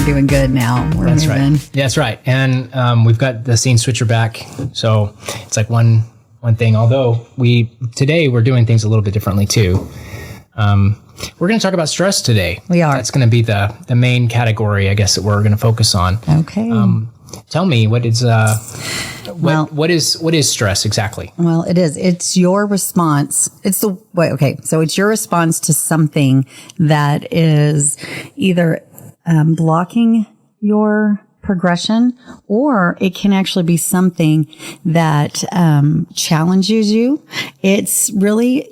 doing good now. That's moving. Right. Yeah, that's right. And we've got the scene switcher back. So it's like one thing. Although today we're doing things a little bit differently too. We're going to talk about stress today. We are. That's going to be the main category, I guess, that we're going to focus on. Okay. Tell me, what is stress exactly? Well, it is. It's your response. So it's your response to something that is either blocking your progression, or it can actually be something that challenges you. It's really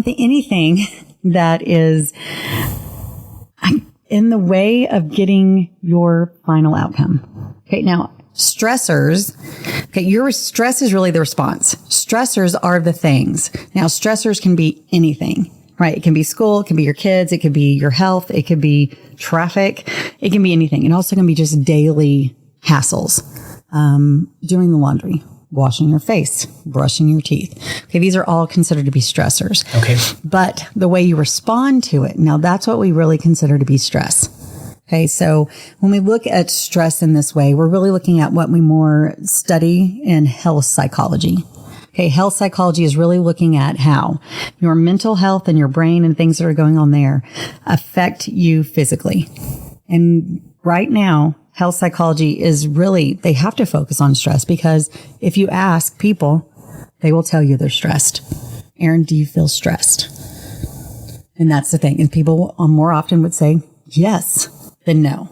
anything that is in the way of getting your final outcome. Okay, now stressors. Okay, your stress is really the response. Stressors are the things. Now, stressors can be anything, right? It can be school, it can be your kids, it could be your health, it could be traffic, it can be anything. It also can be just daily hassles, doing the laundry, washing your face, brushing your teeth. Okay, these are all considered to be stressors. Okay. But the way you respond to it, now that's what we really consider to be stress. Okay, so when we look at stress in this way, we're really looking at what we more study in health psychology. Okay, health psychology is really looking at how your mental health and your brain and things that are going on there affect you physically. And right now, health psychology is really, they have to focus on stress, because if you ask people, they will tell you they're stressed. Aaron, do you feel stressed? And that's the thing. And people more often would say yes than no.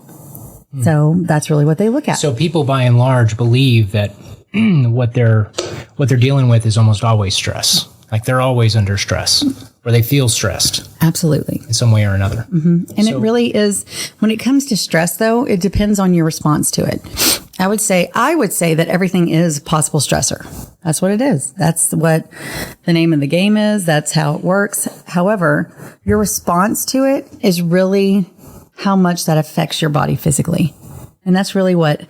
So that's really what they look at. So people by and large believe that what they're dealing with is almost always stress. Like they're always under stress, or they feel stressed. Absolutely. In some way or another. Mm-hmm. And it really is, when it comes to stress though, it depends on your response to it. I would say that everything is a possible stressor. That's what it is. That's what the name of the game is. That's how it works. However, your response to it is really how much that affects your body physically. And that's really what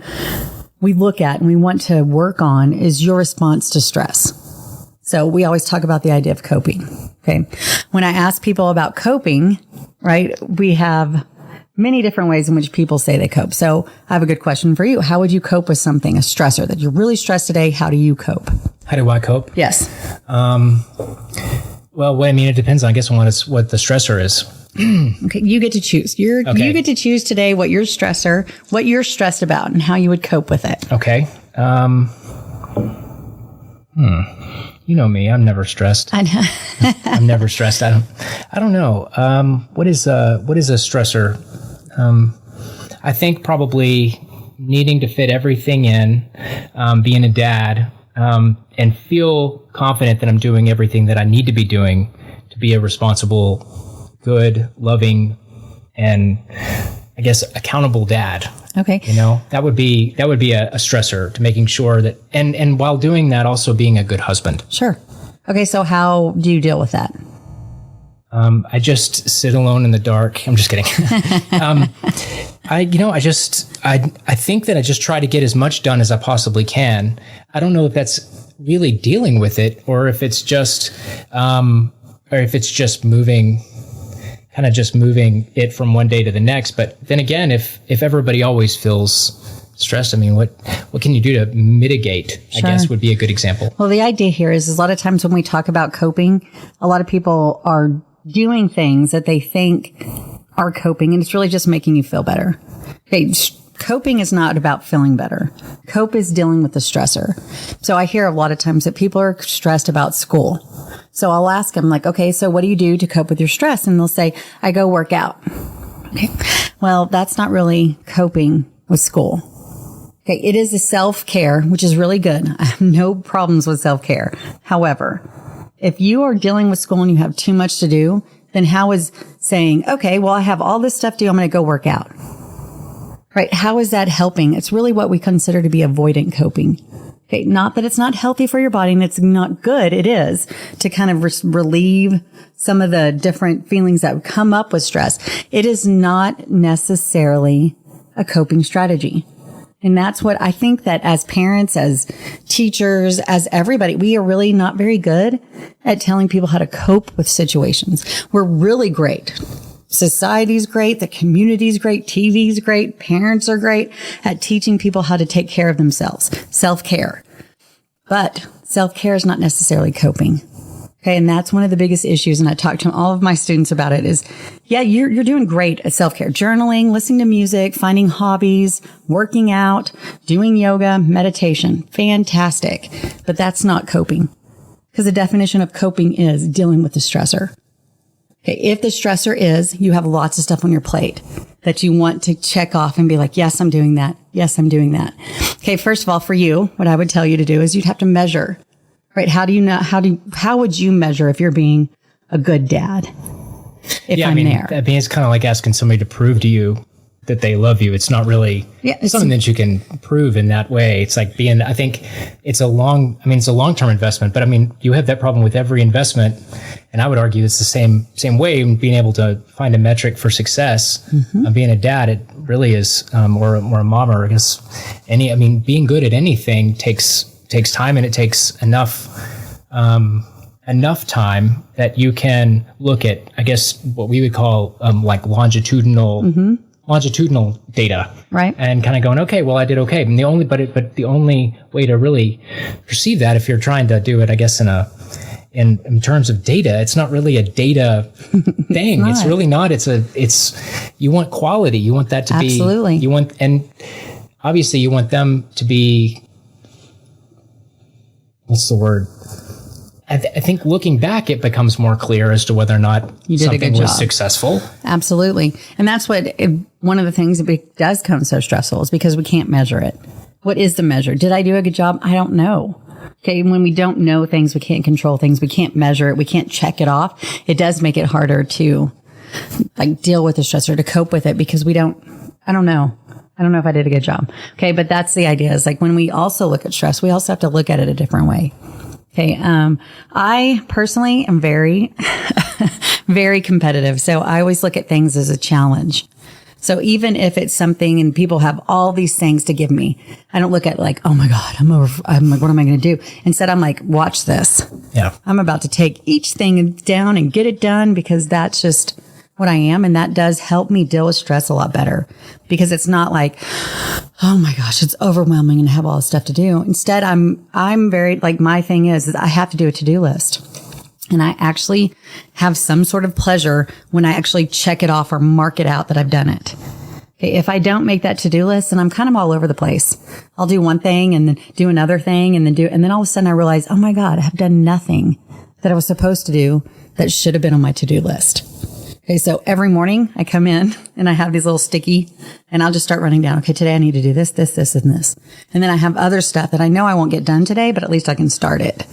we look at and we want to work on, is your response to stress. So we always talk about the idea of coping. Okay. When I ask people about coping, right, we have many different ways in which people say they cope. So I have a good question for you. How would you cope with something, a stressor that you're really stressed today? How do you cope? How do I cope? Yes. Well, I mean, it depends, I guess, on what the stressor is. Okay. You get to choose. You get to choose today what you're stressed about and how you would cope with it. Okay. You know me, I'm never stressed. I know. I'm never stressed. I don't know. What is a stressor? I think probably needing to fit everything in, being a dad, and feel confident that I'm doing everything that I need to be doing to be a responsible, good, loving, and I guess accountable dad. Okay. You know, that would be a stressor to making sure that, and while doing that, also being a good husband. Sure. Okay. So how do you deal with that? I just sit alone in the dark. I'm just kidding. I think that I just try to get as much done as I possibly can. I don't know if that's really dealing with it, or if it's just moving it from one day to the next. But then again, if everybody always feels stressed, I mean, what can you do to mitigate? Sure. I guess would be a good example. Well, the idea here is a lot of times when we talk about coping, a lot of people are doing things that they think are coping, and it's really just making you feel better. Okay. Coping is not about feeling better. Cope is dealing with the stressor. So I hear a lot of times that people are stressed about school. So I'll ask them, like, okay, so what do you do to cope with your stress? And they'll say, I go work out. Okay. Well, that's not really coping with school. Okay. It is a self-care, which is really good. I have no problems with self-care. However, if you are dealing with school and you have too much to do, then how is saying, okay, well, I have all this stuff to do, I'm going to go work out. Right? How is that helping? It's really what we consider to be avoidant coping. Okay. Not that it's not healthy for your body and it's not good. It is to kind of relieve some of the different feelings that come up with stress. It is not necessarily a coping strategy. And that's what I think that as parents, as teachers, as everybody, we are really not very good at telling people how to cope with situations. We're really great society's great. The community's great. TV's great. Parents are great at teaching people how to take care of themselves. Self-care. But self-care is not necessarily coping. Okay. And that's one of the biggest issues. And I talk to all of my students about it is, yeah, you're doing great at self-care, journaling, listening to music, finding hobbies, working out, doing yoga, meditation. Fantastic. But that's not coping, because the definition of coping is dealing with the stressor. Okay. If the stressor is you have lots of stuff on your plate that you want to check off and be like, yes, I'm doing that. Yes, I'm doing that. Okay. First of all, for you, what I would tell you to do is you'd have to measure. Right? How would you measure if you're being a good dad? If I'm there. I mean, it's kind of like asking somebody to prove to you that they love you. It's not really something that you can prove in that way. It's like I think it's a long-term investment, but I mean, you have that problem with every investment. And I would argue it's the same way, being able to find a metric for success. Being a dad, it really is, or a mom, or I guess being good at anything takes time, and it takes enough time that you can look at, I guess, what we would call like longitudinal data, right? And kind of going, okay, well, I did okay. And the only way to really perceive that, if you're trying to do it, I guess, in terms of data, it's not really a data thing. It's really not. You want quality. You want that to be absolutely. And obviously you want them to be. What's the word? I think looking back, it becomes more clear as to whether or not something was successful. Absolutely. And that's one of the things that does come so stressful is because we can't measure it. What is the measure? Did I do a good job? I don't know. Okay. When we don't know things, we can't control things. We can't measure it. We can't check it off. It does make it harder to deal with the stressor, to cope with it, because I don't know. I don't know if I did a good job. Okay. But that's the idea, is when we also look at stress, we also have to look at it a different way. Okay. I personally am very, very competitive. So I always look at things as a challenge. So even if it's something and people have all these things to give me, I don't look at oh my God, I'm like, what am I going to do? Instead, I'm like, watch this. Yeah. I'm about to take each thing down and get it done, because that's just what I am. And that does help me deal with stress a lot better, because it's not like, oh my gosh, it's overwhelming and I have all this stuff to do. Instead, I'm very, my thing is I have to do a to-do list. And I actually have some sort of pleasure when I actually check it off or mark it out that I've done it. Okay, if I don't make that to-do list, then I'm kind of all over the place. I'll do one thing and then do another thing and then all of a sudden I realize, oh my God, I have done nothing that I was supposed to do that should have been on my to-do list. Okay, so every morning I come in and I have these little sticky, and I'll just start running down. Okay, today I need to do this, this, this, and this. And then I have other stuff that I know I won't get done today, but at least I can start it.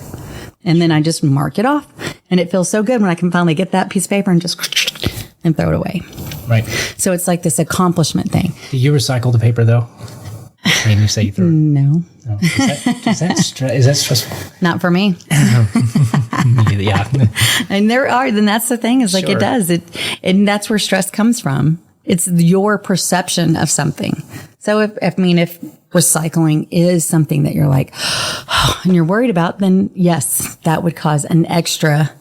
And then I just mark it off. And it feels so good when I can finally get that piece of paper and just and throw it away. Right. So it's like this accomplishment thing. Do you recycle the paper though? I mean, you say you throw it. No. Is that stressful? Not for me. Yeah. And then that's the thing, is sure. It does. And that's where stress comes from. It's your perception of something. So if recycling is something that you're like, and you're worried about, then yes, that would cause an extra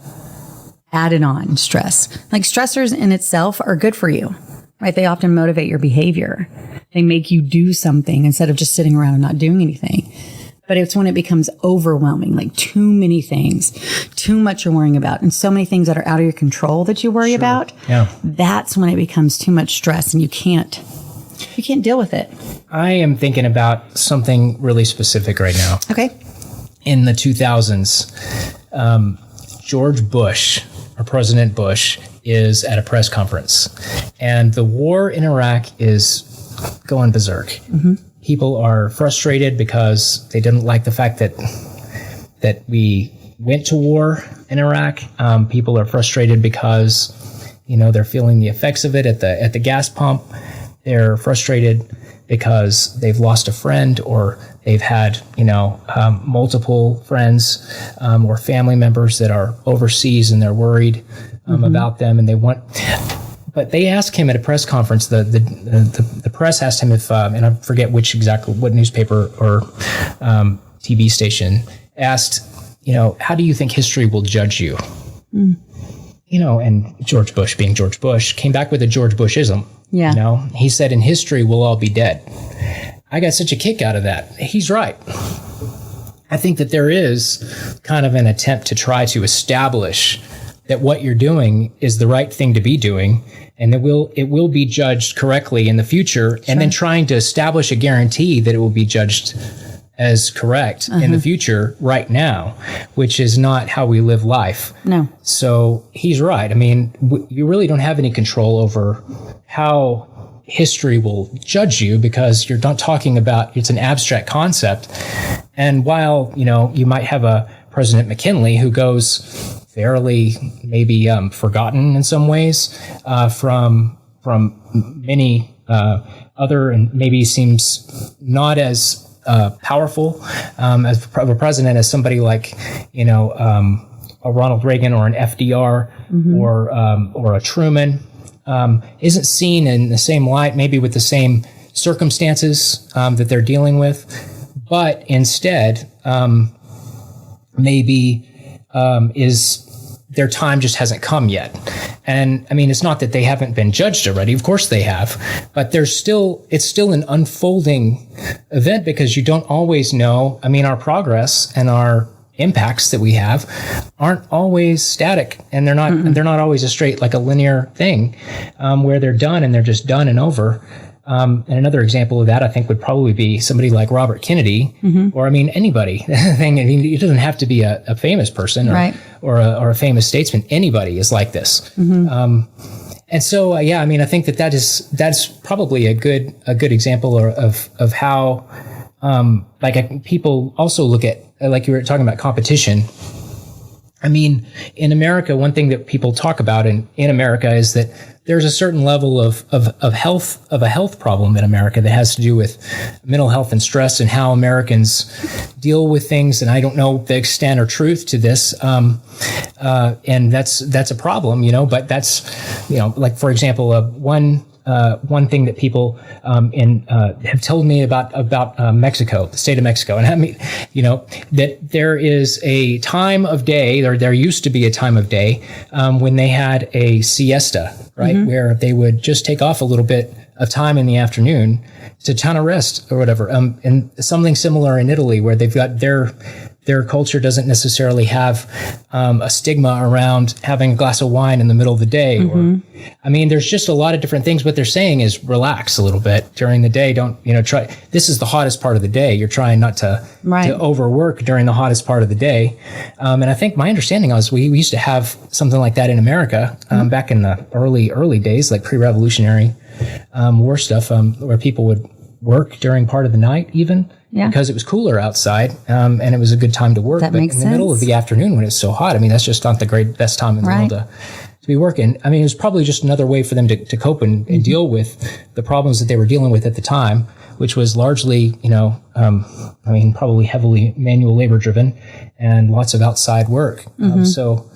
added on stress. Stressors in itself are good for you, right? They often motivate your behavior. They make you do something instead of just sitting around and not doing anything. But it's when it becomes overwhelming, too many things, too much you're worrying about, and so many things that are out of your control that you worry about. Yeah. That's when it becomes too much stress and you can't deal with it. I am thinking about something really specific right now. Okay. In the 2000s, George Bush, or President Bush, is at a press conference, and the war in Iraq is going berserk. Mm-hmm. People are frustrated because they didn't like the fact that we went to war in Iraq. People are frustrated because, they're feeling the effects of it at the gas pump. They're frustrated because they've lost a friend, or they've had, multiple friends or family members that are overseas, and they're worried about them, and But they asked him at a press conference. The press asked him if, and I forget what newspaper or TV station asked, how do you think history will judge you? Mm. and George Bush, being George Bush, came back with a George Bushism. Yeah. He said, in history, we'll all be dead. I got such a kick out of that. He's right. I think that there is kind of an attempt to try to establish that what you're doing is the right thing to be doing, and that it will be judged correctly in the future, and then trying to establish a guarantee that it will be judged as correct in the future right now, which is not how we live life. No. So he's right. I mean, you really don't have any control over how history will judge you, because you're not talking about, it's an abstract concept. And while, you might have a President McKinley who goes fairly maybe forgotten in some ways from many other, and maybe seems not as powerful as a president as somebody like a Ronald Reagan or an FDR or a Truman, isn't seen in the same light, maybe with the same circumstances that they're dealing with, but instead maybe is their time just hasn't come yet. And I mean, it's not that they haven't been judged already. Of course they have, but it's still an unfolding event, because you don't always know. I mean, our progress and our impacts that we have aren't always static, and they're not always a straight, like a linear thing, where they're done and they're just done and over. And another example of that, I think, would probably be somebody like Robert Kennedy, or anybody. It doesn't have to be a famous person or a famous statesman. Anybody is like this. And so, I think that's probably a good example of how, people also look at, like you were talking about, competition. I mean, in America, one thing that people talk about in America is that there's a certain level of a health problem in America that has to do with mental health and stress, and how Americans deal with things. And I don't know the extent or truth to this. And that's a problem, but that's, like, for example, one thing that people have told me about Mexico, the state of Mexico, and I mean, that there is a time of day, or there used to be a time of day when they had a siesta, right, where they would just take off a little bit of time in the afternoon to kind of rest or whatever. And something similar in Italy, where they've got their culture doesn't necessarily have a stigma around having a glass of wine in the middle of the day. Or, I mean, there's just a lot of different things. What they're saying is relax a little bit during the day. Don't, try. This is the hottest part of the day. You're trying not to overwork during the hottest part of the day. And I think my understanding was we used to have something like that in America back in the early days, like pre-revolutionary war stuff, where people would work during part of the night even. Yeah. Because it was cooler outside, and it was a good time to work. That but makes in the middle of the afternoon, when it's so hot, I mean, that's just not the best time in the world to be working. I mean, it was probably just another way for them to cope and deal with the problems that they were dealing with at the time, which was largely, probably heavily manual labor driven and lots of outside work. So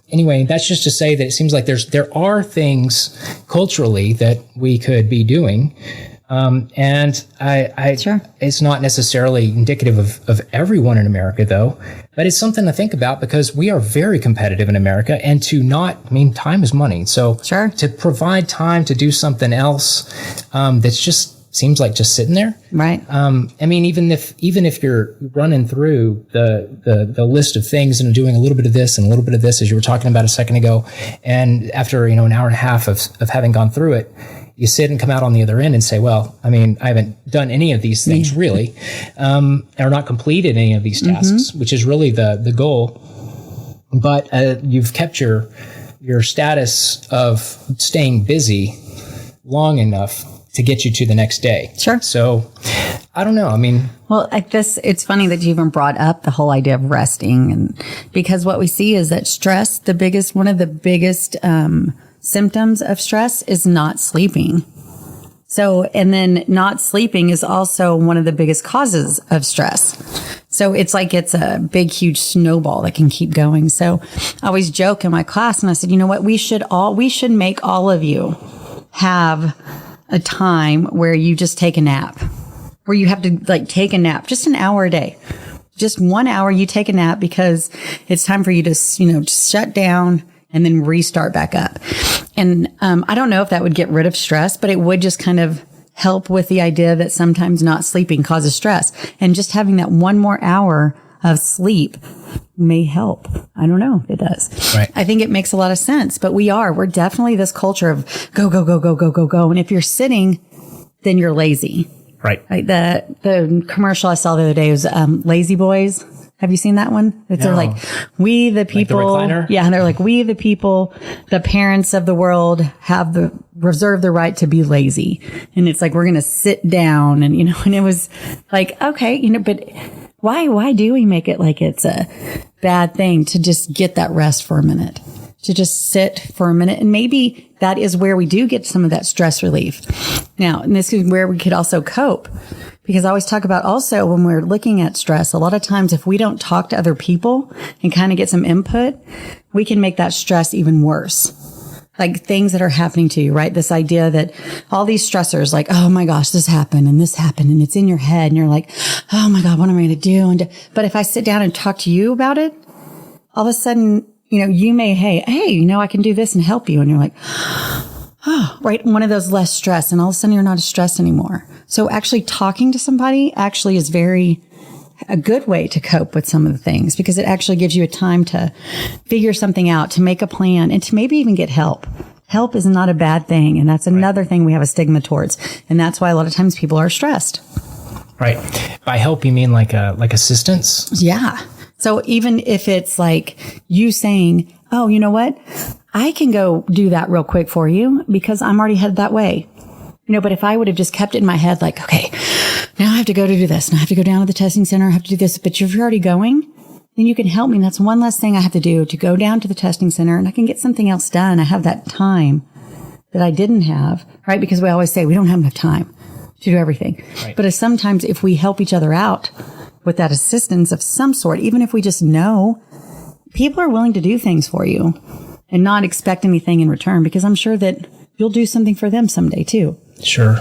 anyway, that's just to say that it seems like there are things culturally that we could be doing. And it's not necessarily indicative of everyone in America, though, but it's something to think about, because we are very competitive in America, and time is money. So to provide time to do something else, that's just seems like just sitting there. Right. I mean, even if you're running through the list of things and doing a little bit of this and a little bit of this, as you were talking about a second ago, and after, an hour and a half of having gone through it, you sit and come out on the other end and say, well, I mean, I haven't done any of these things really, or not completed any of these tasks, which is really the goal. But you've kept your status of staying busy long enough to get you to the next day. Sure. So I don't know. I mean, well, it's funny that you even brought up the whole idea of resting, and because what we see is that stress, one of the biggest symptoms of stress is not sleeping. So, and then not sleeping is also one of the biggest causes of stress. So it's like it's a big, huge snowball that can keep going. So I always joke in my class, and I said, you know what, we should make all of you have a time where you just take a nap, where you have to take a nap, just an hour a day. Just 1 hour you take a nap, because it's time for you to, just shut down. and then restart back up. And I don't know if that would get rid of stress, but it would just kind of help with the idea that sometimes not sleeping causes stress. And just having that one more hour of sleep may help. I don't know if it does. Right. I think it makes a lot of sense, but we're definitely this culture of go, go, go, go, go, go, go. And if you're sitting, then you're lazy. Right. Like the commercial I saw the other day was Lazy Boys. Have you seen that one? They're like, we the people. Like the recliner? Yeah. And they're like, we the people, the parents of the world reserve the right to be lazy. And it's like, we're going to sit down and, and it was like, okay, but why do we make it like it's a bad thing to just get that rest for a minute, to just sit for a minute? And maybe that is where we do get some of that stress relief. Now, and this is where we could also cope. Because I always talk about also when we're looking at stress, a lot of times if we don't talk to other people and kind of get some input, we can make that stress even worse. Like things that are happening to you, right? This idea that all these stressors, like, oh my gosh, this happened and it's in your head and you're like, oh my God, what am I going to do? But if I sit down and talk to you about it, all of a sudden, you may, hey, I can do this and help you. And you're like, oh, right. One of those less stress. And all of a sudden you're not as stressed anymore. So actually talking to somebody actually is a good way to cope with some of the things, because it actually gives you a time to figure something out, to make a plan, and to maybe even get help. Help is not a bad thing. And that's another thing we have a stigma towards. And that's why a lot of times people are stressed. Right. By help, you mean like assistance? Yeah. So even if it's like you saying, oh, you know what? I can go do that real quick for you because I'm already headed that way. But if I would have just kept it in my head, like, okay, now I have to go to do this and I have to go down to the testing center. I have to do this. But if you're already going, then you can help me. And that's one less thing I have to do, to go down to the testing center, and I can get something else done. I have that time that I didn't have, right? Because we always say we don't have enough time to do everything. Right. But sometimes if we help each other out with that assistance of some sort, even if we just know, people are willing to do things for you and not expect anything in return, because I'm sure that you'll do something for them someday too. Sure.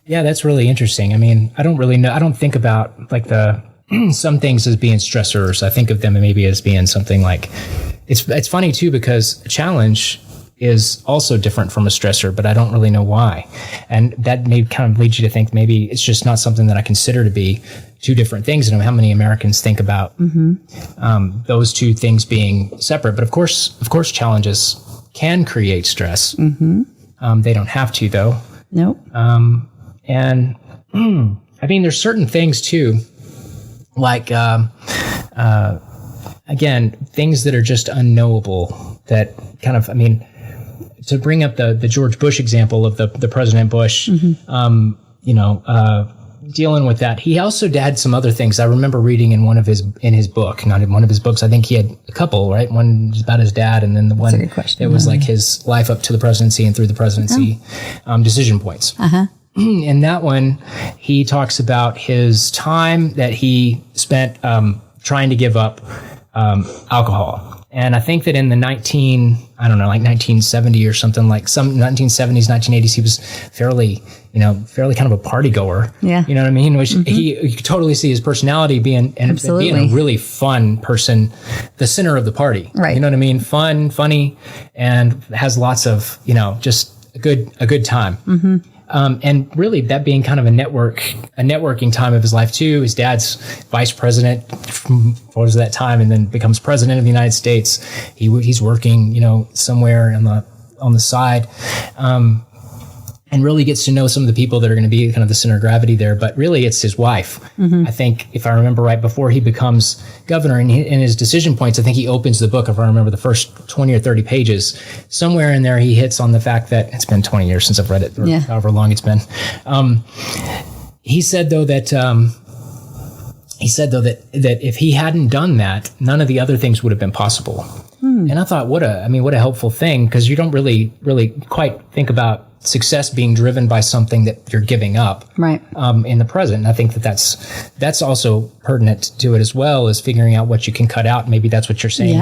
Yeah, that's really interesting. I mean, I don't really know. I don't think about like some things as being stressors. I think of them maybe as being something like, it's funny too, because a challenge is also different from a stressor, but I don't really know why. And that may kind of lead you to think maybe it's just not something that I consider to be two different things. I don't know how many Americans think about those two things being separate. But of course, challenges can create stress. Mm-hmm. They don't have to, though. Nope. And I mean, there's certain things too, like again, things that are just unknowable. That kind of, I mean, to bring up the George Bush example of the President Bush, dealing with that. He also had some other things. I remember reading in his book, not in one of his books. I think he had a couple, right? One was about his dad, and then the one that was like his life up to the presidency and through the presidency, decision points. Uh-huh. In that one, he talks about his time that he spent trying to give up alcohol. And I think that in the 1970 or something, like some 1970s, 1980s, he was fairly kind of a party goer. Yeah. You know what I mean? Which you could totally see his personality being a really fun person, the center of the party. Right. You know what I mean? Fun, funny, and has lots of, just a good time. Mm-hmm. And really that being kind of a networking time of his life too. His dad's vice president from what was that time, and then becomes president of the United States. He's working, somewhere on the side, and really gets to know some of the people that are going to be kind of the center of gravity there. But really it's his wife. Mm-hmm. I think if I remember right, before he becomes governor, in his decision points, I think he opens the book, if I remember the first 20 or 30 pages, somewhere in there he hits on the fact that it's been 20 years since I've read it, or however long it's been. He said though that if he hadn't done that, none of the other things would have been possible. And I thought, what a helpful thing, because you don't really quite think about success being driven by something that you're giving up, right? In the present. And I think that's also pertinent to it as well, as figuring out what you can cut out. Maybe that's what you're saying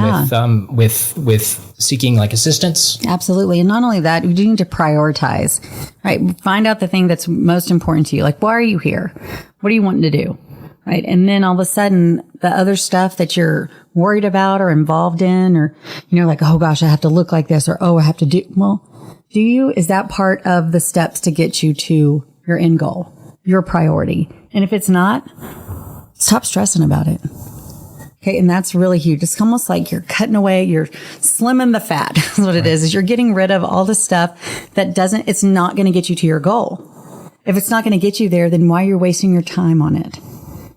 with seeking like assistance. Absolutely. And not only that, you do need to prioritize, right? Find out the thing that's most important to you. Like, why are you here? What are you wanting to do? right? And then all of a sudden, the other stuff that you're worried about or involved in, or, like, oh gosh, I have to look like this, or, oh, I have to do, well, do you? Is that part of the steps to get you to your end goal, your priority? And if it's not, stop stressing about it. Okay. And that's really huge. It's almost like you're cutting away, you're slimming the fat. That's what it is you're getting rid of all the stuff that it's not going to get you to your goal. If it's not going to get you there, then why are you wasting your time on it?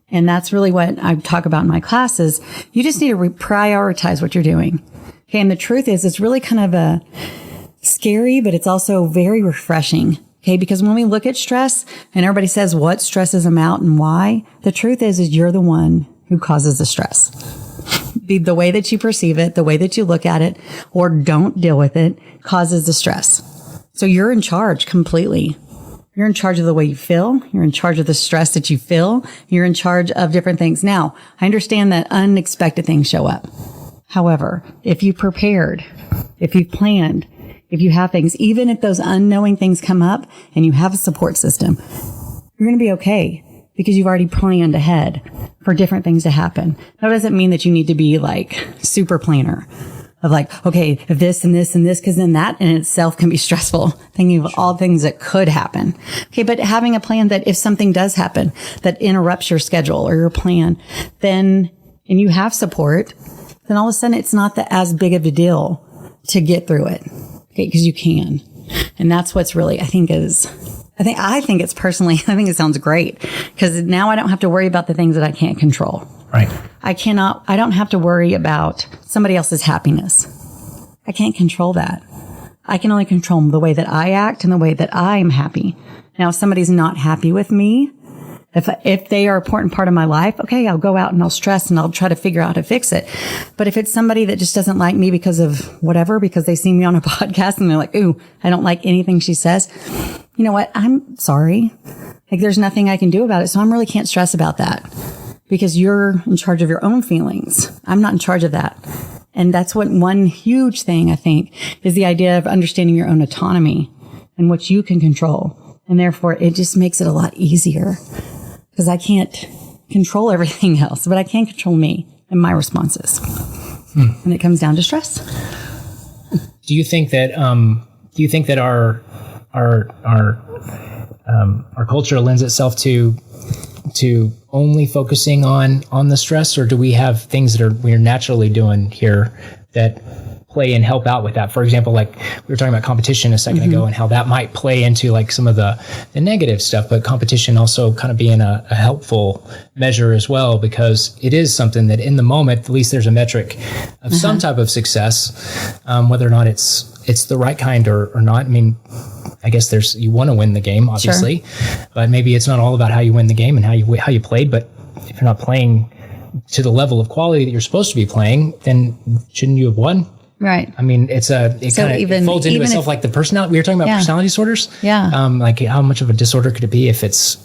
And that's really what I talk about in my classes. You just need to prioritize what you're doing. Okay. And the truth is, it's really kind of a scary, but it's also very refreshing. Okay. Because when we look at stress and everybody says what stresses them out and why, the truth is you're the one who causes the stress. The way that you perceive it, the way that you look at it, or don't deal with it causes the stress. So you're in charge completely. You're in charge of the way you feel. You're in charge of the stress that you feel. You're in charge of different things. Now, I understand that unexpected things show up. However, if you prepared, if you've planned, if you have things, even if those unknowing things come up and you have a support system, you're going to be okay because you've already planned ahead for different things to happen. That doesn't mean that you need to be like super planner of like, okay, if this and this and this, because then that in itself can be stressful, thinking of all things that could happen. Okay, but having a plan that if something does happen that interrupts your schedule or your plan, then, and you have support, then all of a sudden it's not as big of a deal to get through it. Okay, because you can. And that's what's really, I think it's personally, I think it sounds great because now I don't have to worry about the things that I can't control. Right. I don't have to worry about somebody else's happiness. I can't control that. I can only control the way that I act and the way that I'm happy. Now, if somebody's not happy with me, if they are an important part of my life, okay, I'll go out and I'll stress and I'll try to figure out how to fix it. But if it's somebody that just doesn't like me because of whatever, because they see me on a podcast and they're like, ooh, I don't like anything she says. You know what? I'm sorry. Like there's nothing I can do about it. So I really can't stress about that because you're in charge of your own feelings. I'm not in charge of that. And that's what one huge thing I think is the idea of understanding your own autonomy and what you can control. And therefore it just makes it a lot easier. Because I can't control everything else, but I can control me and my responses. And it comes down to stress. Do you think that our culture lends itself to only focusing on the stress, or do we have things that we're naturally doing here that play and help out with that? For example, like we were talking about competition a second ago and how that might play into like some of the negative stuff, but competition also kind of being a helpful measure as well, because it is something that in the moment, at least there's a metric of some type of success, whether or not it's the right kind or not. I mean, I guess you want to win the game, obviously, but maybe it's not all about how you win the game and how you played. But if you're not playing to the level of quality that you're supposed to be playing, then shouldn't you have won? Right. I mean, it folds into itself like the personality. We were talking about personality disorders. Yeah. Like how much of a disorder could it be if it's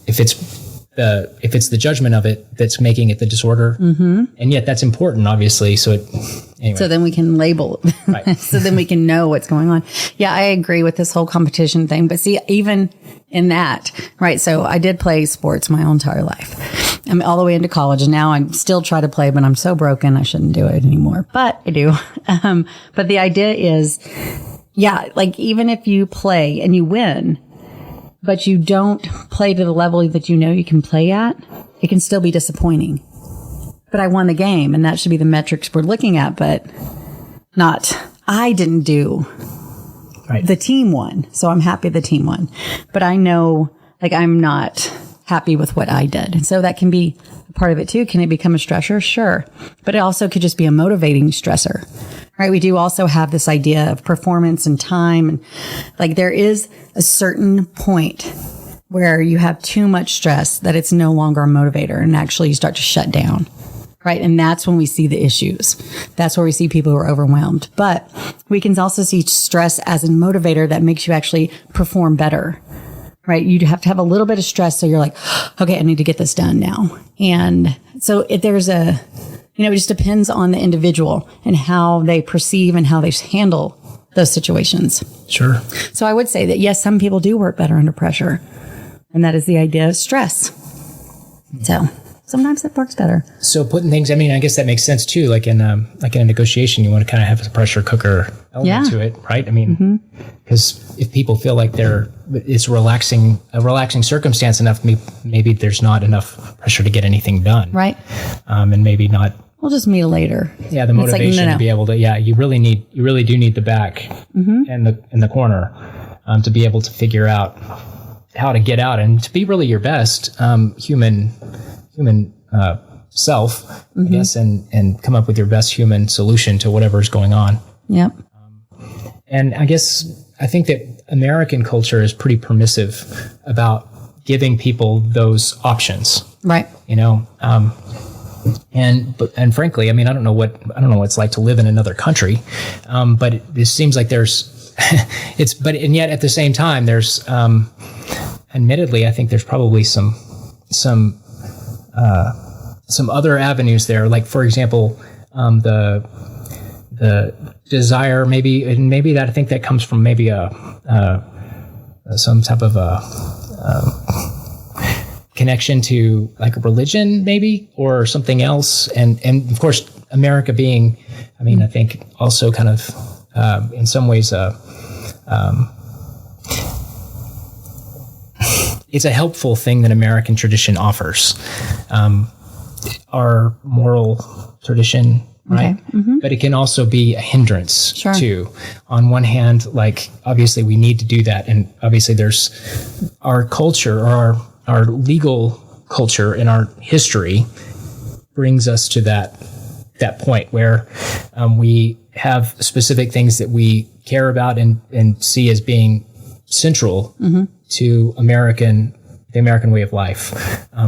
the judgment of it that's making it the disorder, and yet that's important, obviously. So anyway. So then we can label it. Right. So then we can know what's going on. Yeah, I agree with this whole competition thing. But see, even in that, right? So I did play sports my whole entire life. I'm all the way into college, and now I still try to play, but I'm so broken I shouldn't do it anymore. But I do. But the idea is, yeah, like even if you play and you win, but you don't play to the level that you know you can play at, it can still be disappointing. But I won the game, and that should be the metrics we're looking at, but not, I didn't do. Right. The team won, so I'm happy the team won. But I know, like, I'm not happy with what I did. And so that can be a part of it too. Can it become a stressor? Sure. But it also could just be a motivating stressor, right? We do also have this idea of performance and time. And like there is a certain point where you have too much stress that it's no longer a motivator and actually you start to shut down, right? And that's when we see the issues. That's where we see people who are overwhelmed. But we can also see stress as a motivator that makes you actually perform better. Right. You have to have a little bit of stress. So you're like, okay, I need to get this done now. And so it just depends on the individual and how they perceive and how they handle those situations. Sure. So I would say that, yes, some people do work better under pressure. And that is the idea of stress. So sometimes it works better. So putting things, I mean, I guess that makes sense too. Like in a negotiation, you want to kind of have a pressure cooker element to it, right? I mean, because if people feel like it's a relaxing circumstance enough, maybe there's not enough pressure to get anything done. Right. And maybe not. We'll just meet later. Yeah. The motivation to be able to, you really do need the back and the corner, to be able to figure out how to get out and to be really your best, human self, I guess, and come up with your best human solution to whatever's going on. Yep. And I think that American culture is pretty permissive about giving people those options. Right. And frankly, I mean, I don't know what it's like to live in another country, but it seems like there's, and yet at the same time, there's, admittedly, I think there's probably some other avenues there. Like, for example, the desire, maybe that I think that comes from maybe some type of connection to like a religion, maybe, or something else. And of course, America being, I mean, I think also kind of in some ways it's a helpful thing that American tradition offers. Our moral tradition, right? Okay. Mm-hmm. But it can also be a hindrance too. On one hand, like obviously we need to do that, and obviously there's our culture, or our legal culture and our history brings us to that point where we have specific things that we care about and see as being central to the American way of life.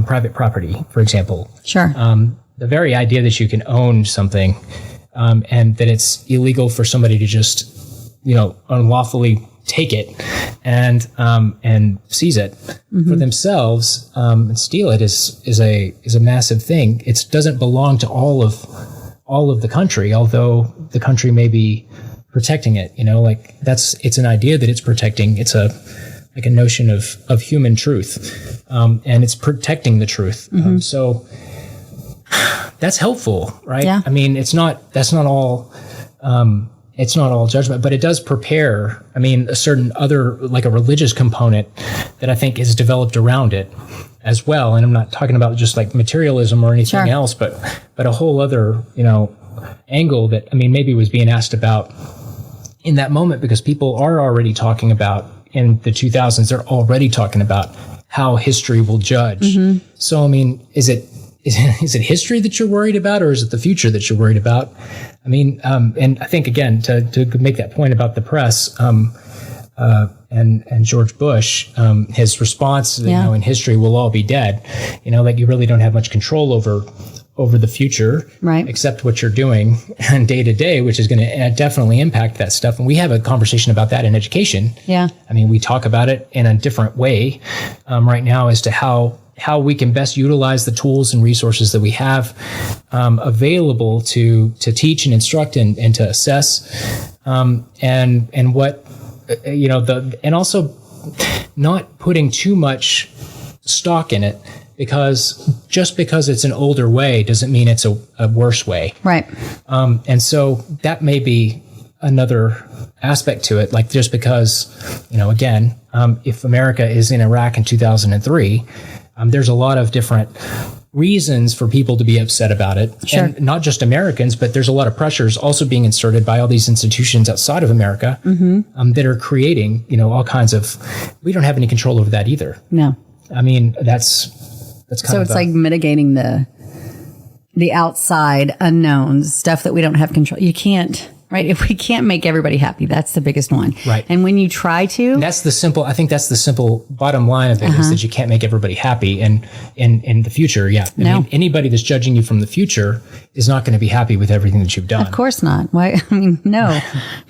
Private property, for example. Sure. The very idea that you can own something, and that it's illegal for somebody to just, unlawfully take it and seize it for themselves, and steal it is a massive thing. It doesn't belong to all of the country, although the country may be protecting it. It's an idea that it's protecting. It's a notion of human truth, and it's protecting the truth. So that's helpful, right? Yeah. I mean, that's not all judgment, but it does prepare, a certain other, like a religious component that I think is developed around it as well. And I'm not talking about just like materialism or anything else, but a whole other, angle that, maybe was being asked about in that moment, because people are already talking about, in the 2000s, they're already talking about how history will judge. So, is it history that you're worried about, or is it the future that you're worried about? And I think, again, to make that point about the press, and George Bush, his response, in history we'll all be dead, like you really don't have much control over the future, right? Except what you're doing day to day, which is going to definitely impact that stuff. And we have a conversation about that in education. Yeah. We talk about it in a different way right now as to how we can best utilize the tools and resources that we have available to teach and instruct and to assess, and what, and also not putting too much stock in it, because just because it's an older way doesn't mean it's a worse way. Right. And so that may be another aspect to it. Like, just because, again, if America is in Iraq in 2003, there's a lot of different reasons for people to be upset about it. Sure. And not just Americans, but there's a lot of pressures also being inserted by all these institutions outside of America that are creating, all kinds of, we don't have any control over that either. No. That's kind of, it's like mitigating the outside unknowns, stuff that we don't have control. You can't, right? If we can't make everybody happy, that's the biggest one. Right. And when you try to, I think that's the simple bottom line of it, is that you can't make everybody happy. And in the future, anybody that's judging you from the future is not going to be happy with everything that you've done. Of course not. Why? No,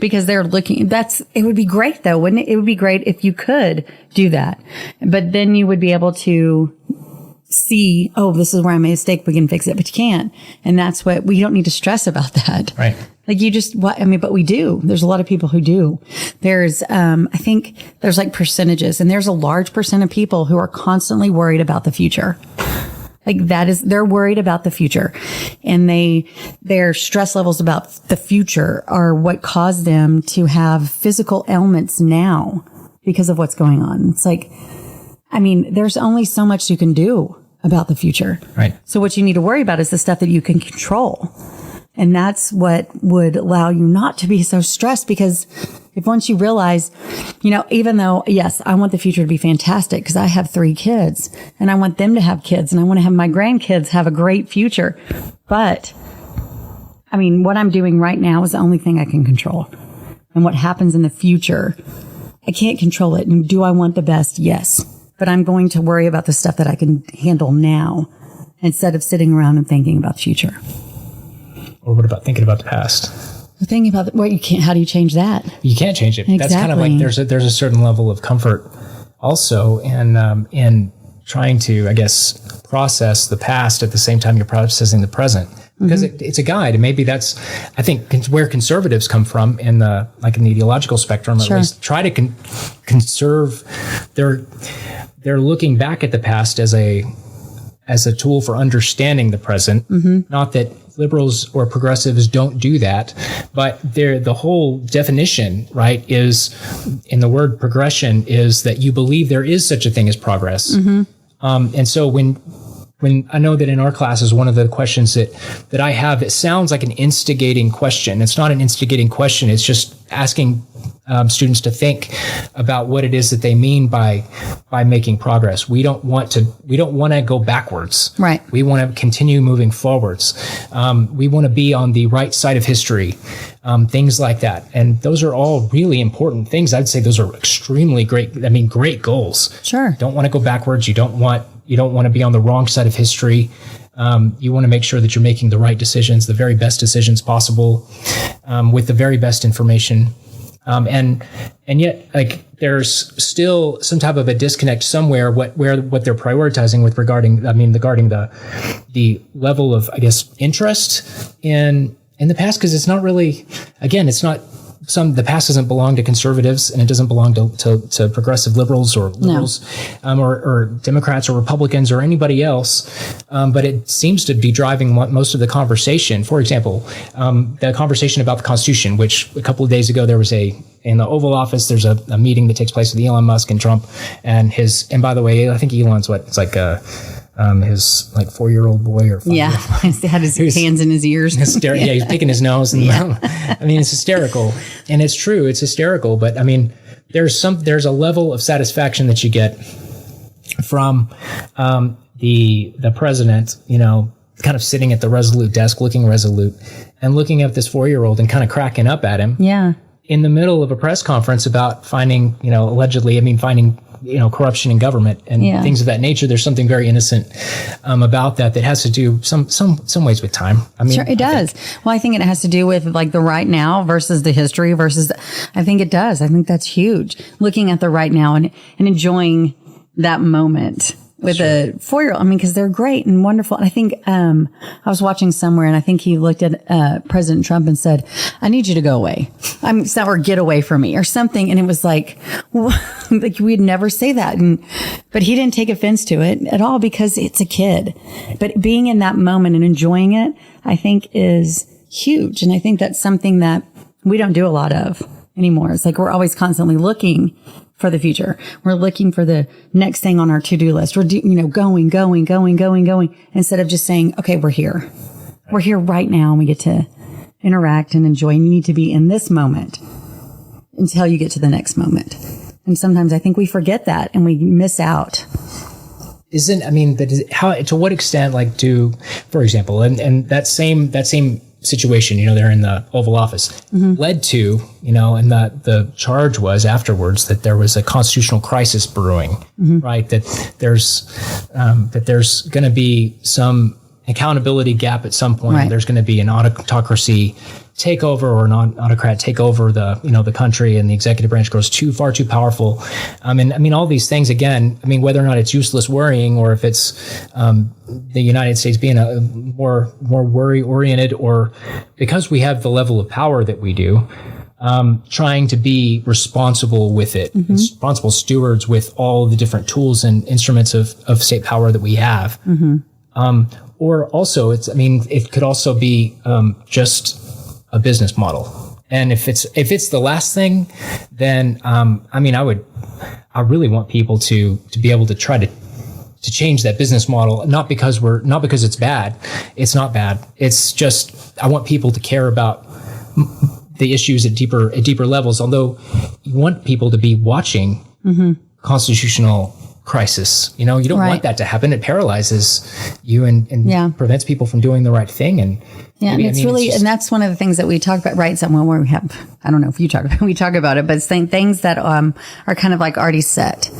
because they're looking, it would be great though, wouldn't it? It would be great if you could do that, but then you would be able to see, this is where I made a mistake, we can fix it, but you can't. And that's what, we don't need to stress about that. Right. Like but we do. There's a lot of people who do. There's, I think there's like percentages, and there's a large percent of people who are constantly worried about the future. Like they're worried about the future, and their stress levels about the future are what caused them to have physical ailments now because of what's going on. It's like, I mean, there's only so much you can do about the future. Right. So what you need to worry about is the stuff that you can control. And that's what would allow you not to be so stressed, because if once you realize, even though, yes, I want the future to be fantastic because I have 3 kids and I want them to have kids and I want to have my grandkids have a great future. But I mean, what I'm doing right now is the only thing I can control. And what happens in the future, I can't control it. And do I want the best? Yes. But I'm going to worry about the stuff that I can handle now instead of sitting around and thinking about the future. Or what about thinking about the past? Thinking about you can't. How do you change that? You can't change it. Exactly. That's kind of like there's a certain level of comfort also in trying to, I guess, process the past at the same time you're processing the present, because it's a guide. And maybe that's, I think, where conservatives come from in the ideological spectrum. At least try to conserve. They're looking back at the past as a tool for understanding the present. Not that liberals or progressives don't do that, but the whole definition, right, is in the word progression is that you believe there is such a thing as progress. And so when I know that in our classes, one of the questions that I have, it sounds like an instigating question. It's not an instigating question. It's just asking students to think about what it is that they mean by making progress. We don't want to go backwards. Right. We want to continue moving forwards. We want to be on the right side of history. Things like that. And those are all really important things. I'd say those are extremely great goals. Sure. Don't want to go backwards. You don't want to be on the wrong side of history. You want to make sure that you're making the right decisions, the very best decisions possible, with the very best information. And yet, there's still some type of a disconnect somewhere. What they're prioritizing regarding the level of, I guess, interest in the past, because it's not really, again, it's not. The past doesn't belong to conservatives, and it doesn't belong to progressive liberals or liberals, or Democrats or Republicans or anybody else. But it seems to be driving most of the conversation. For example, the conversation about the Constitution, which a couple of days ago there was in the Oval Office, there's a meeting that takes place with Elon Musk and Trump and by the way, I think Elon's his 4-year-old boy or 5 he had his hands in his ears. He's picking his nose. And it's hysterical, and it's true. It's hysterical, but there's a level of satisfaction that you get from the president, kind of sitting at the Resolute desk, looking resolute, and looking at this 4-year-old and kind of cracking up at him. Yeah. In the middle of a press conference about finding corruption in government and things of that nature. There's something very innocent about that has to do some ways with time. Sure, it does. Well, I think it has to do with the right now versus the history versus. I think it does. I think that's huge. Looking at the right now and enjoying that moment with a 4-year-old. Because they're great and wonderful. And I think I was watching somewhere, and I think he looked at President Trump and said, "I need you to go away. Or get away from me," or something. And it was like we'd never say that. But he didn't take offense to it at all because it's a kid. But being in that moment and enjoying it, I think is huge. And I think that's something that we don't do a lot of anymore. It's we're always constantly looking for the future. We're looking for the next thing on our to-do list. We're going instead of just saying, okay, we're here. We're here right now, and we get to interact and enjoy. And you need to be in this moment until you get to the next moment. And sometimes I think we forget that and we miss out. To what extent, for example, and that same situation, they're in the Oval Office, led to, and the charge was afterwards that there was a constitutional crisis brewing, right? That there's going to be some accountability gap at some point. Right. There's going to be an autocracy takeover, or an autocrat take over the country, and the executive branch grows far too powerful. All these things, again, whether or not it's useless worrying, or if it's the United States being a more worry oriented, or because we have the level of power that we do, trying to be responsible with it, responsible stewards with all the different tools and instruments of state power that we have. Or also it could also be, just a business model. And if it's the last thing, then, I really want people to be able to try to change that business model, not because it's bad. It's not bad. It's just, I want people to care about the issues at deeper levels. Although you want people to be watching constitutional crisis. You don't want that to happen. It paralyzes you and prevents people from doing the right thing. And and and that's one of the things that we talk about, right? Somewhere where we have, I don't know if you talk about, we talk about it, but it's things that are kind of like already set,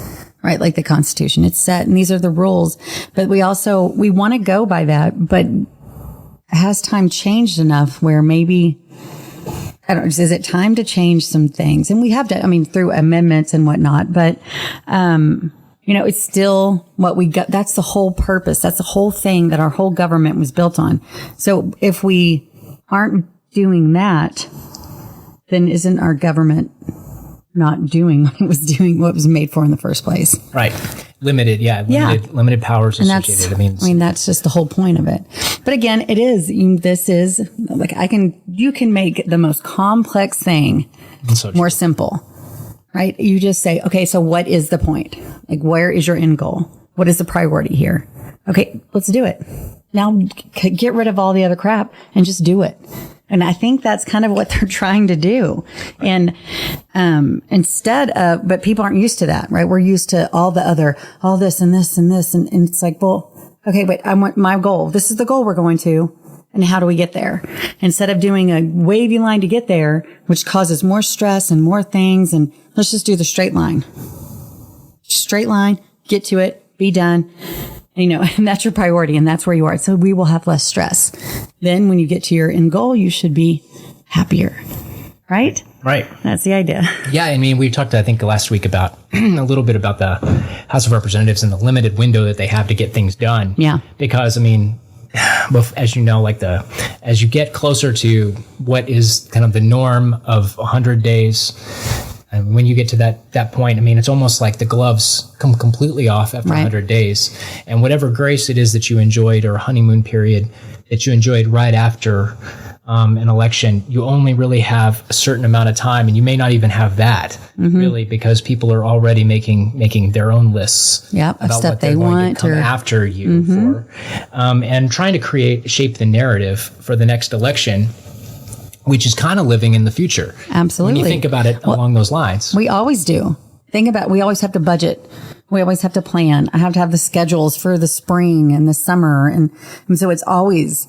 right? Like the Constitution, it's set, and these are the rules. But we want to go by that. But has time changed enough where maybe, I don't know, is it time to change some things? And we have to, through amendments and whatnot, but, it's still what we got. That's the whole purpose. That's the whole thing that our whole government was built on. So if we aren't doing that, then isn't our government not doing what it was doing, what it was made for in the first place? Right. Limited powers associated. That's just the whole point of it. But again, this is like, you can make the most complex thing more simple. Right? You just say, okay, so what is the point? Like, where is your end goal? What is the priority here? Okay, let's do it. Now get rid of all the other crap and just do it. And I think that's kind of what they're trying to do. And, but people aren't used to that, right? We're used to all this and this and this. And it's like, well, okay, wait, I want my goal. This is the goal we're going to. And how do we get there? Instead of doing a wavy line to get there, which causes more stress and more things, and let's just do the straight line. Straight line, get to it, be done. And that's your priority, and that's where you are. So we will have less stress. Then when you get to your end goal, you should be happier. Right? Right. That's the idea. Yeah, we talked, I think, last week about a little bit about the House of Representatives and the limited window that they have to get things done. Yeah. Because, as you know, as you get closer to what is kind of the norm of 100 days, and when you get to that point, it's almost like the gloves come completely off after 100 days. And whatever grace it is that you enjoyed, or honeymoon period that you enjoyed right after an election, you only really have a certain amount of time, and you may not even have that really, because people are already making their own lists about what they want to come after you for, and trying to shape the narrative for the next election, which is kind of living in the future. Absolutely. When you think about it along those lines. We always do. We always have to budget. We always have to plan. I have to have the schedules for the spring and the summer. And so it's always,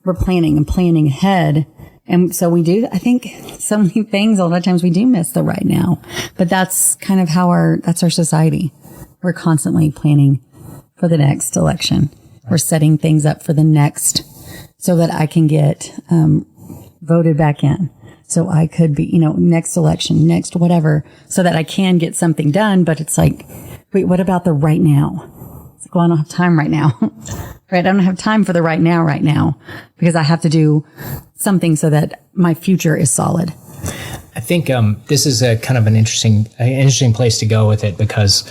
we're planning ahead. And so we do, I think so many things, a lot of times we do miss the right now, but that's kind of that's our society. We're constantly planning for the next election. We're setting things up for the next, so that I can get, voted back in. So I could be, next election, next whatever, so that I can get something done. But it's like, wait, what about the right now? It's like, well, I don't have time right now. Right? I don't have time for the right now because I have to do something so that my future is solid. I think this is a kind of an interesting place to go with it, because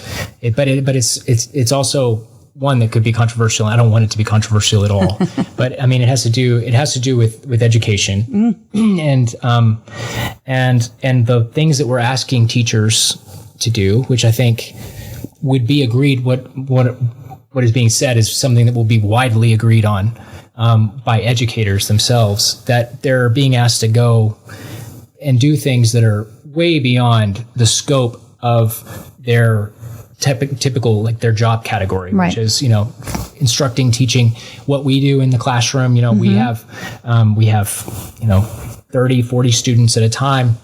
it's also one that could be controversial. I don't want it to be controversial at all, but it has to do with education, and the things that we're asking teachers to do, which I think would be agreed. What is being said is something that will be widely agreed on by educators themselves, that they're being asked to go and do things that are way beyond the scope of their typical, like their job category, which is, instructing, teaching. What we do in the classroom, we have 30, 40 students at a time.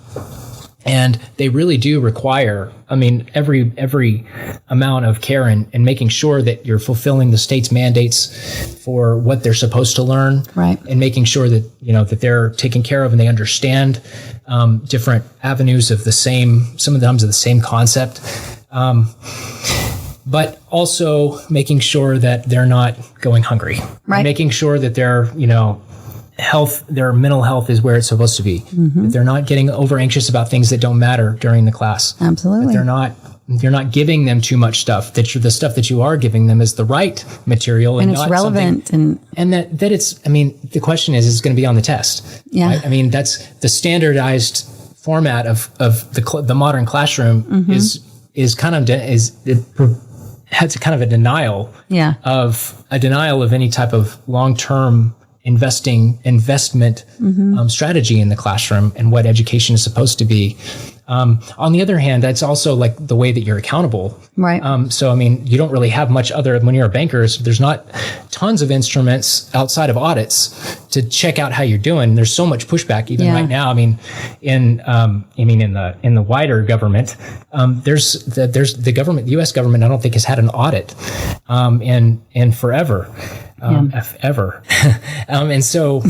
And they really do require, every amount of care and making sure that you're fulfilling the state's mandates for what they're supposed to learn, and making sure that, that they're taken care of and they understand different avenues of sometimes of the same concept. But also making sure that they're not going hungry, making sure that their mental health is where it's supposed to be. That they're not getting over anxious about things that don't matter during the class. Absolutely. That they're giving them too much stuff, the stuff that you are giving them is the right material and it's not relevant and that it's, I mean, the question is going to be on the test. Yeah. Right? I mean, that's the standardized format of the modern classroom is kind of has kind of a denial of any type of long-term investment strategy in the classroom and what education is supposed to be. On the other hand, that's also like the way that you're accountable. Right. So, I mean, you don't really have much other, when you're a banker, there's not tons of instruments outside of audits to check out how you're doing. There's so much pushback even right now. I mean, in the wider government, there's the government, the U.S. government, I don't think has had an audit, in forever. Ever. And so,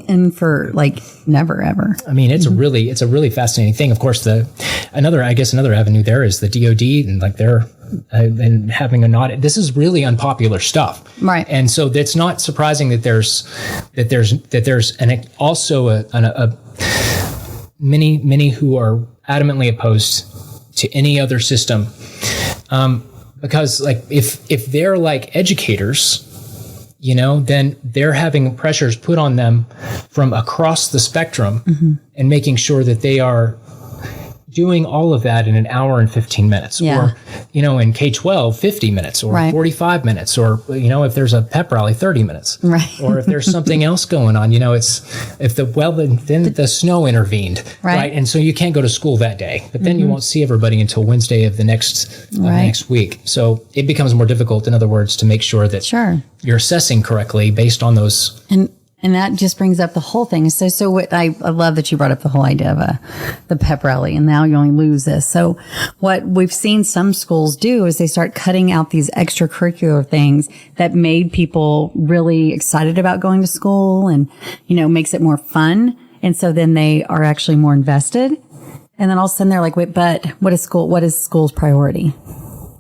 and for like never ever. I mean, it's a really fascinating thing. Of course, another avenue there is the DoD, and like they're and having an audit. This is really unpopular stuff, right? And so it's not surprising that there's many who are adamantly opposed to any other system, because like if they're like educators, then they're having pressures put on them from across the spectrum and making sure that they are doing all of that in an hour and 15 minutes or, in K-12, 50 minutes or 45 minutes or, if there's a pep rally, 30 minutes. Right. Or if there's something else going on, then the snow intervened. Right. And so you can't go to school that day, but then you won't see everybody until Wednesday of the next week. So it becomes more difficult, in other words, to make sure that you're assessing correctly based on those. And that just brings up the whole thing. So what I love that you brought up the whole idea of the pep rally, and now you only lose this. So what we've seen some schools do is they start cutting out these extracurricular things that made people really excited about going to school and, makes it more fun. And so then they are actually more invested. And then all of a sudden they're like, wait, but what is school's priority?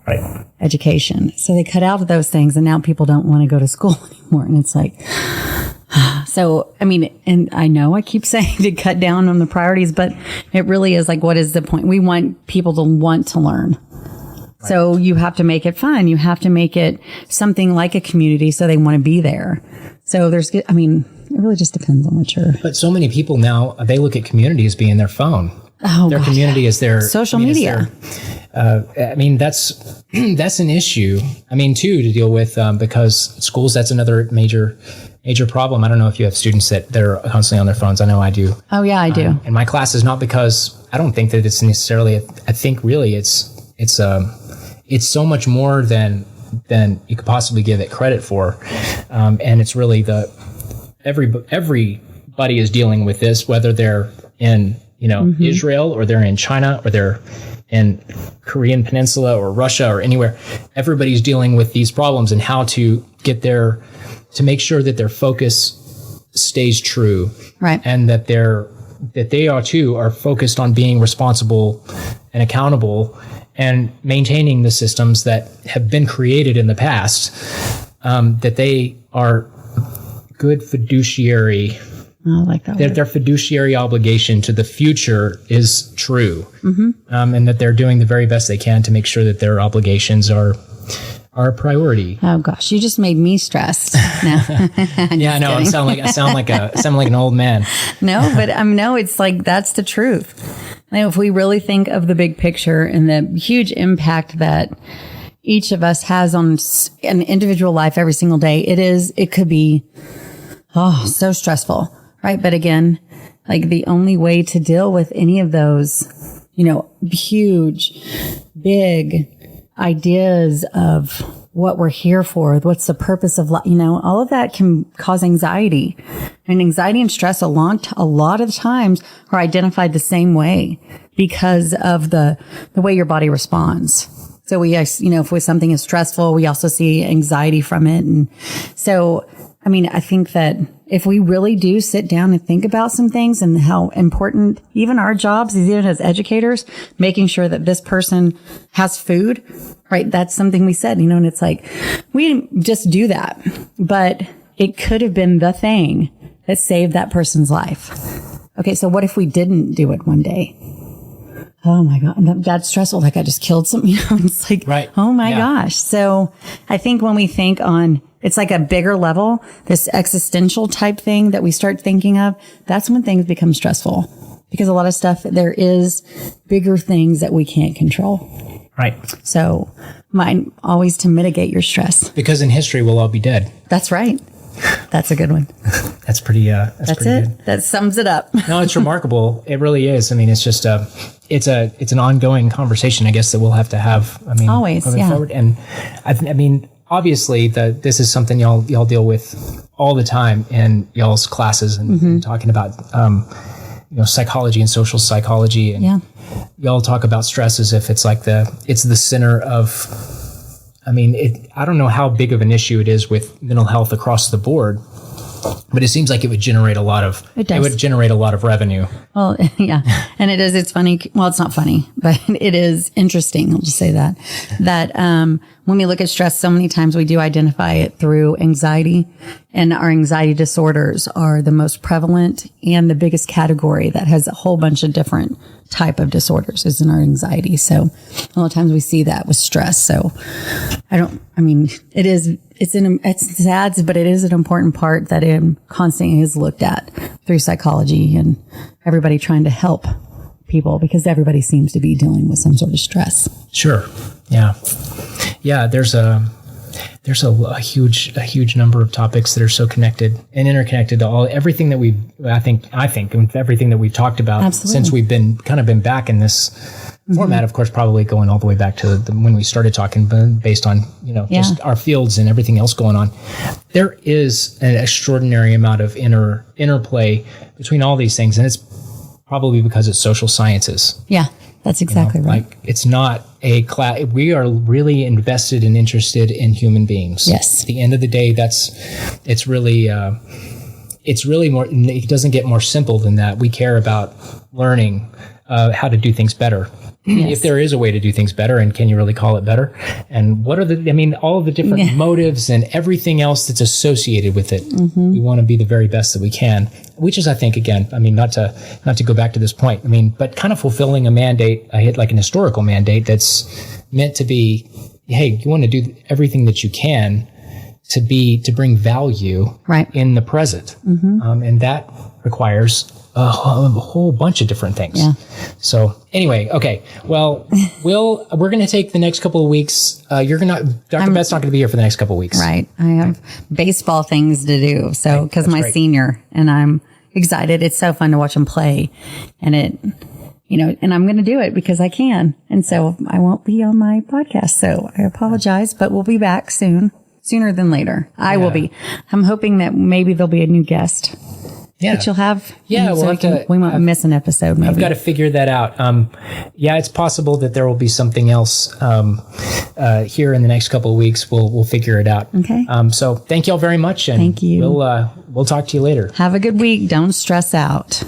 Right. Education. So they cut out of those things, and now people don't want to go to school anymore. And it's like, so, I mean, and I know I keep saying to cut down on the priorities, but it really is like, what is the point? We want people to want to learn. Right. So you have to make it fun. You have to make it something like a community so they want to be there. So it really just depends on what you're. But so many people now, they look at community as being their phone. Oh, their community is their social media. That's an issue. Too, to deal with, because schools, that's another major problem. I don't know if you have students that they're constantly on their phones. I know I do. Oh yeah, I do. In my class is not because I don't think that it's necessarily. I think really it's so much more than you could possibly give it credit for, and it's really everybody is dealing with this, whether they're in Israel or they're in China or they're in Korean Peninsula or Russia or anywhere. Everybody's dealing with these problems and how to get to make sure that their focus stays true, right? And that they are focused on being responsible and accountable and maintaining the systems that have been created in the past. That they are good fiduciary. I like that. Their fiduciary obligation to the future is true, and that they're doing the very best they can to make sure that their obligations are a priority. Oh gosh, you just made me stressed. No. Yeah, no, I sound like an old man. No, but no, it's like that's the truth. If we really think of the big picture and the huge impact that each of us has on an individual life every single day, it could be so stressful, right? But again, like the only way to deal with any of those, huge, big ideas of what we're here for, what's the purpose of life, all of that can cause anxiety. And anxiety and stress a lot of times are identified the same way because of the way your body responds. So if something is stressful, we also see anxiety from it. And so, I think that if we really do sit down and think about some things and how important even our jobs, even as educators, making sure that this person has food, right? That's something we said, and it's like, we didn't just do that, but it could have been the thing that saved that person's life. Okay. So what if we didn't do it one day? oh my God, that's stressful. Like I just killed something. It's like, right. Oh my gosh. So I think when we think on, it's like a bigger level, this existential type thing that we start thinking of, that's when things become stressful because a lot of stuff, there is bigger things that we can't control. Right. So mine always to mitigate your stress. Because in history, we'll all be dead. That's right. That's a good one. That's pretty. That's pretty it. Good. That sums it up. No, it's remarkable. It really is. I mean, it's just it's an ongoing conversation, I guess, that we'll have to have. I mean, always, moving forward. And I mean, obviously, this is something y'all deal with all the time in y'all's classes and talking about psychology and social psychology, and y'all talk about stress as if it's like it's the center of. I mean, I don't know how big of an issue it is with mental health across the board, but it seems like it would generate a lot of revenue. Well, yeah. And it is, it's funny. Well, it's not funny, but it is interesting. I'll just say that when we look at stress, so many times we do identify it through anxiety, and our anxiety disorders are the most prevalent and the biggest category that has a whole bunch of different type of disorders is in our anxiety. So a lot of times we see that with stress. So it's sad, but it is an important part that constantly is looked at through psychology and everybody trying to help people because everybody seems to be dealing with some sort of stress. Sure. Yeah. Yeah. There's a huge number of topics that are so connected and interconnected to everything that I think everything that we've talked about Absolutely. Since we've been back in this format, of course, probably going all the way back to when we started talking, based on, just our fields and everything else going on. There is an extraordinary amount of interplay between all these things. And it's probably because it's social sciences. Yeah. That's exactly right. Like it's not a class. We are really invested and interested in human beings. Yes. At the end of the day, it's really more. It doesn't get more simple than that. We care about learning how to do things better. Yes. If there is a way to do things better, and can you really call it better? And what are all of the different motives and everything else that's associated with it. Mm-hmm. We want to be the very best that we can, which is, I think, again, not to go back to this point, but kind of fulfilling a mandate, like an historical mandate that's meant to be, hey, you want to do everything that you can to bring value in the present. Mm-hmm. And that requires a whole bunch of different things. Yeah. So anyway, okay. Well, we're going to take the next couple of weeks. Dr. Beth's not going to be here for the next couple of weeks. Right. I have baseball things to do. So, cause my senior, and I'm excited. It's so fun to watch him play, and and I'm going to do it because I can. And so I won't be on my podcast. So I apologize, but we'll be back sooner than later. I will be. I'm hoping that maybe there'll be a new guest. Yeah. That you'll have. Yeah, we won't miss an episode. Maybe. I've got to figure that out. It's possible that there will be something else here in the next couple of weeks. We'll figure it out. Okay. So thank you all very much. And thank you. We'll talk to you later. Have a good week. Don't stress out.